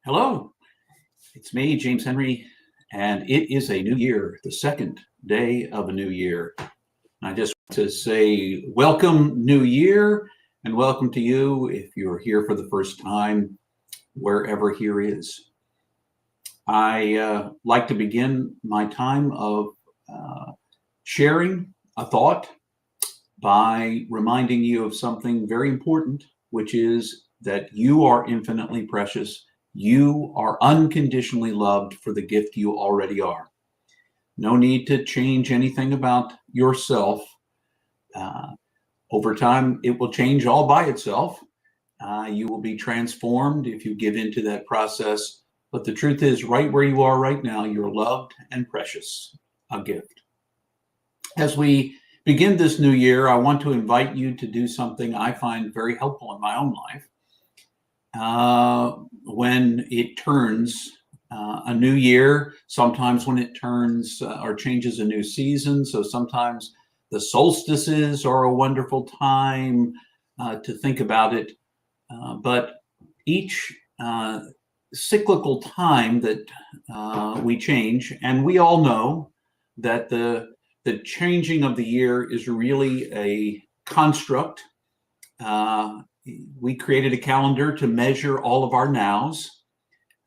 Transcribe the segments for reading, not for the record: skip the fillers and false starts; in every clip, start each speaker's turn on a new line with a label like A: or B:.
A: Hello, it's me, James Henry, and it is a new year, the second day of a new year. I just want to say welcome, New Year, and welcome to you if you're here for the first time, wherever here is. I like to begin my time of sharing a thought by reminding you of something very important, which is that you are infinitely precious. You are unconditionally loved for the gift you already are. No need to change anything about yourself. Uh, Over time, it will change all by itself. You will be transformed if you give into that process. But the truth is, right where you are right now, you're loved and precious, a gift. As we begin this new year, I want to invite you to do something I find very helpful in my own life. When it turns a new year, sometimes when it turns or changes a new season. So sometimes the solstices are a wonderful time to think about it. But each cyclical time that we change, and we all know that the changing of the year is really a construct. We created a calendar to measure all of our nows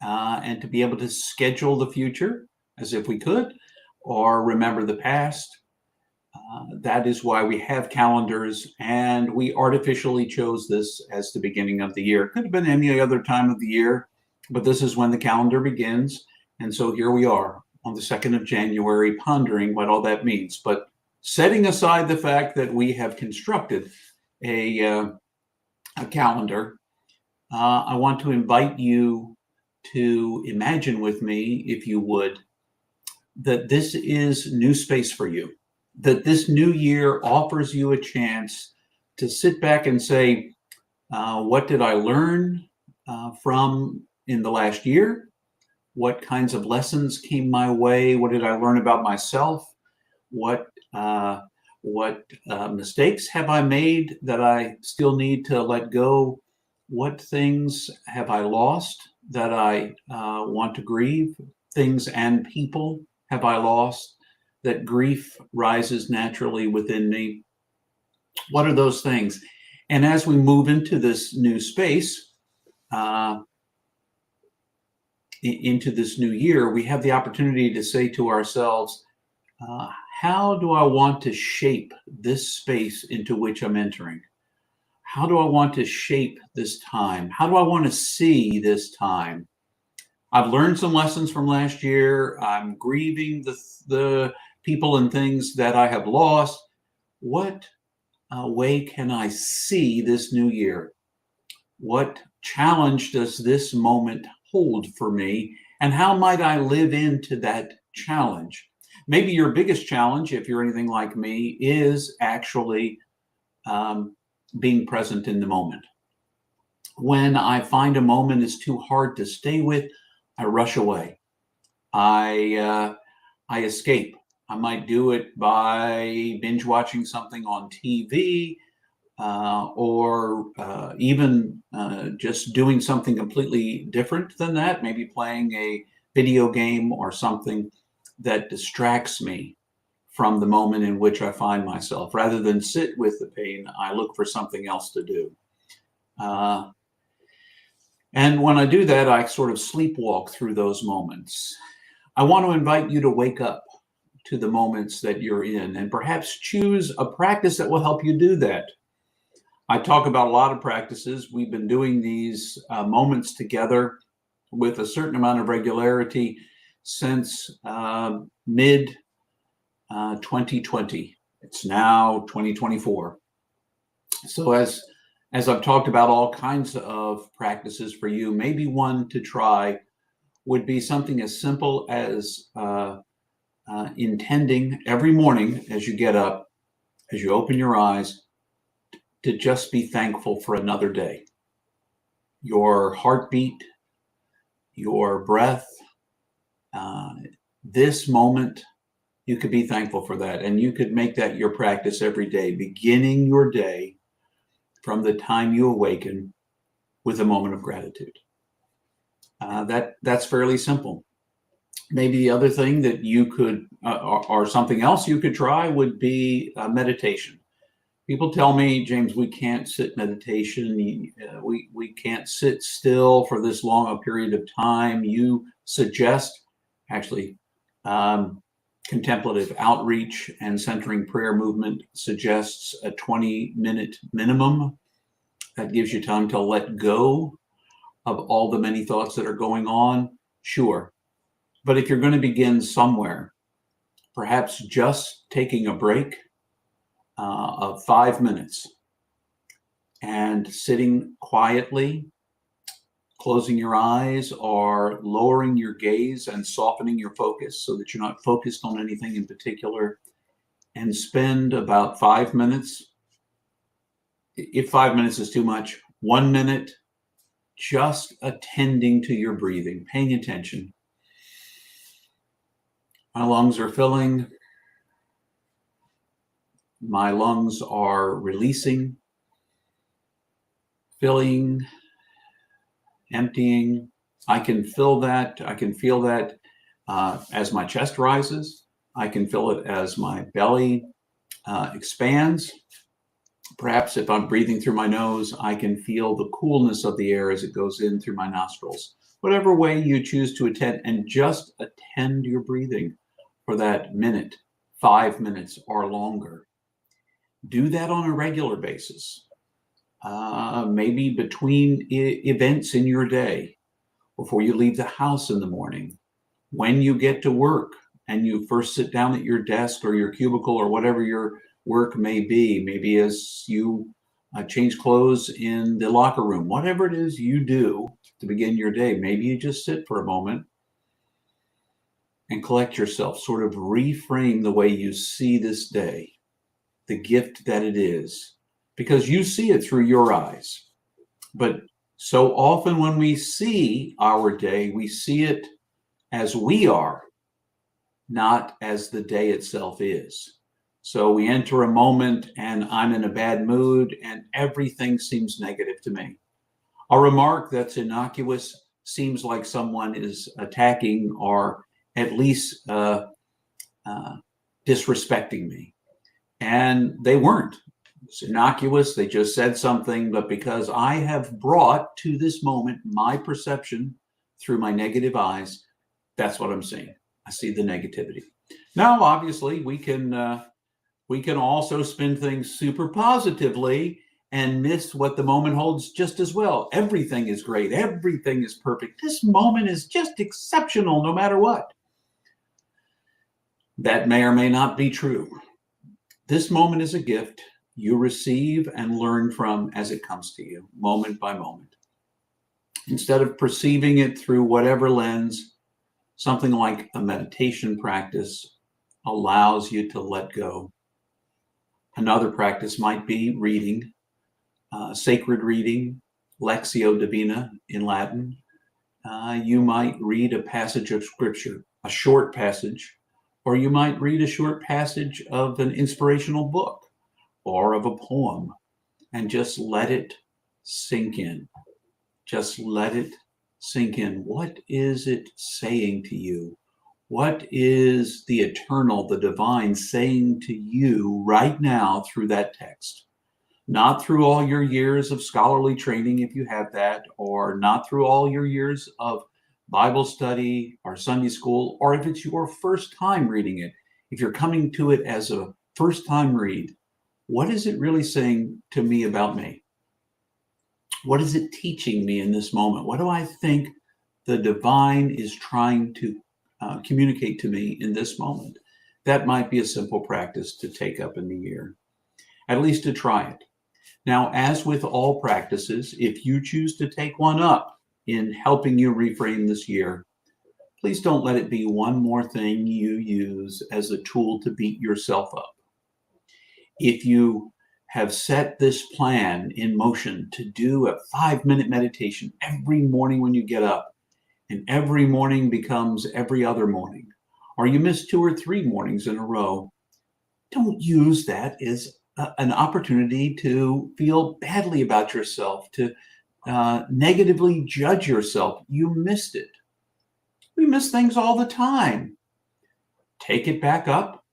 A: and to be able to schedule the future as if we could, or remember the past. That is why we have calendars, and we artificially chose this as the beginning of the year. It could have been any other time of the year, but this is when the calendar begins. And so here we are on the 2nd of January, pondering what all that means. But setting aside the fact that we have constructed a calendar, I want to invite you to imagine with me, if you would, that this is new space for you, that this new year offers you a chance to sit back and say, what did I learn from in the last year? What kinds of lessons came my way? What did I learn about myself? What mistakes have I made that I still need to let go? What things have I lost that I want to grieve? Things and people have I lost that grief rises naturally within me? What are those things? And as we move into this new space, into this new year, we have the opportunity to say to ourselves, how do I want to shape this space into which I'm entering? How do I want to shape this time? How do I want to see this time? I've learned some lessons from last year. I'm grieving the people and things that I have lost. What way can I see this new year? What challenge does this moment hold for me? And how might I live into that challenge? Maybe your biggest challenge, if you're anything like me, is actually being present in the moment. When I find a moment is too hard to stay with, I rush away. I escape. I might do it by binge watching something on TV, or even just doing something completely different than that, maybe playing a video game or something that distracts me from the moment in which I find myself. Rather than sit with the pain, I look for something else to do. And when I do that, I sort of sleepwalk through those moments. I want to invite you to wake up to the moments that you're in and perhaps choose a practice that will help you do that. I talk about a lot of practices. We've been doing these moments together with a certain amount of regularity since mid 2020. It's now 2024. So as I've talked about all kinds of practices for you, maybe one to try would be something as simple as intending every morning as you get up, as you open your eyes, to just be thankful for another day. Your heartbeat, your breath, this moment, you could be thankful for that. And you could make that your practice every day, beginning your day from the time you awaken with a moment of gratitude. That's fairly simple. Maybe the other thing that you could, or something else you could try would be meditation. People tell me, James, we can't sit meditation. We can't sit still for this long a period of time. You suggest, actually, um, contemplative outreach and centering prayer movement suggests a 20-minute minimum. That gives you time to let go of all the many thoughts that are going on. Sure. But if you're going to begin somewhere, perhaps just taking a break of 5 minutes and sitting quietly, closing your eyes or lowering your gaze and softening your focus so that you're not focused on anything in particular, and spend about 5 minutes. If 5 minutes is too much, 1 minute just attending to your breathing, paying attention. My lungs are filling. My lungs are releasing, filling, emptying. I can feel that. As my chest rises. I can feel it as my belly expands. Perhaps if I'm breathing through my nose, I can feel the coolness of the air as it goes in through my nostrils. Whatever way you choose to attend, and just attend your breathing for that minute, 5 minutes or longer. Do that on a regular basis. Maybe between events in your day, before you leave the house in the morning, when you get to work and you first sit down at your desk or your cubicle or whatever your work may be, maybe as you change clothes in the locker room, whatever it is you do to begin your day, maybe you just sit for a moment and collect yourself, sort of reframe the way you see this day, the gift that it is, because you see it through your eyes. But so often when we see our day, we see it as we are, not as the day itself is. So we enter a moment and I'm in a bad mood and everything seems negative to me. A remark that's innocuous seems like someone is attacking or at least disrespecting me. And they weren't. It's innocuous. They just said something, but because I have brought to this moment my perception through my negative eyes, that's what I'm seeing. I see the negativity. Now, obviously, we can also spin things super positively and miss what the moment holds just as well. Everything is great. Everything is perfect. This moment is just exceptional no matter what. That may or may not be true. This moment is a gift you receive and learn from as it comes to you, moment by moment. Instead of perceiving it through whatever lens, something like a meditation practice allows you to let go. Another practice might be reading, sacred reading, Lectio Divina in Latin. You might read a passage of scripture, a short passage, or you might read a short passage of an inspirational book or of a poem, and just let it sink in. Just let it sink in. What is it saying to you? What is the eternal, the divine saying to you right now through that text? Not through all your years of scholarly training, if you have that, or not through all your years of Bible study or Sunday school, or if it's your first time reading it. If you're coming to it as a first time read, what is it really saying to me about me? What is it teaching me in this moment? What do I think the divine is trying to communicate to me in this moment? That might be a simple practice to take up in the year, at least to try it. Now, as with all practices, if you choose to take one up in helping you reframe this year, please don't let it be one more thing you use as a tool to beat yourself up. If you have set this plan in motion to do a 5-minute meditation every morning when you get up, and every morning becomes every other morning, or you miss 2 or 3 mornings in a row, don't use that as an opportunity to feel badly about yourself, to negatively judge yourself. You missed it. We miss things all the time. Take it back up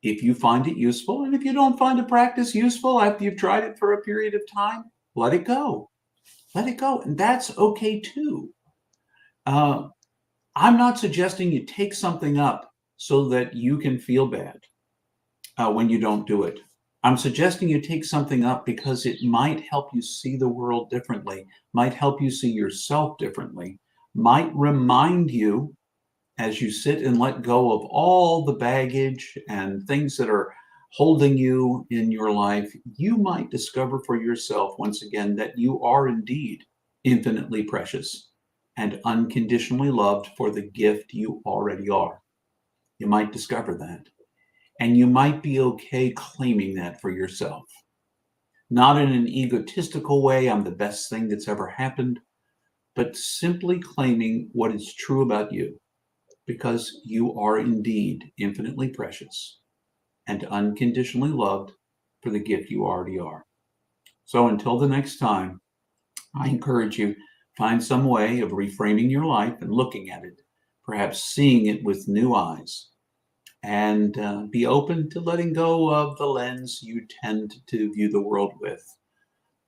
A: if you find it useful. And if you don't find a practice useful after you've tried it for a period of time, let it go. Let it go. And that's okay too. Uh, I'm not suggesting you take something up so that you can feel bad when you don't do it. I'm suggesting you take something up because it might help you see the world differently, might help you see yourself differently, might remind you as you sit and let go of all the baggage and things that are holding you in your life, you might discover for yourself once again that you are indeed infinitely precious and unconditionally loved for the gift you already are. You might discover that. And you might be okay claiming that for yourself. Not in an egotistical way, I'm the best thing that's ever happened, but simply claiming what is true about you, because you are indeed infinitely precious and unconditionally loved for the gift you already are. So until the next time, I encourage you, find some way of reframing your life and looking at it, perhaps seeing it with new eyes, and be open to letting go of the lens you tend to view the world with.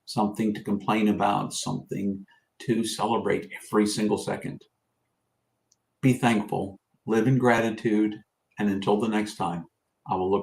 A: Something to complain about, something to celebrate every single second. Be thankful, live in gratitude, and until the next time, I will look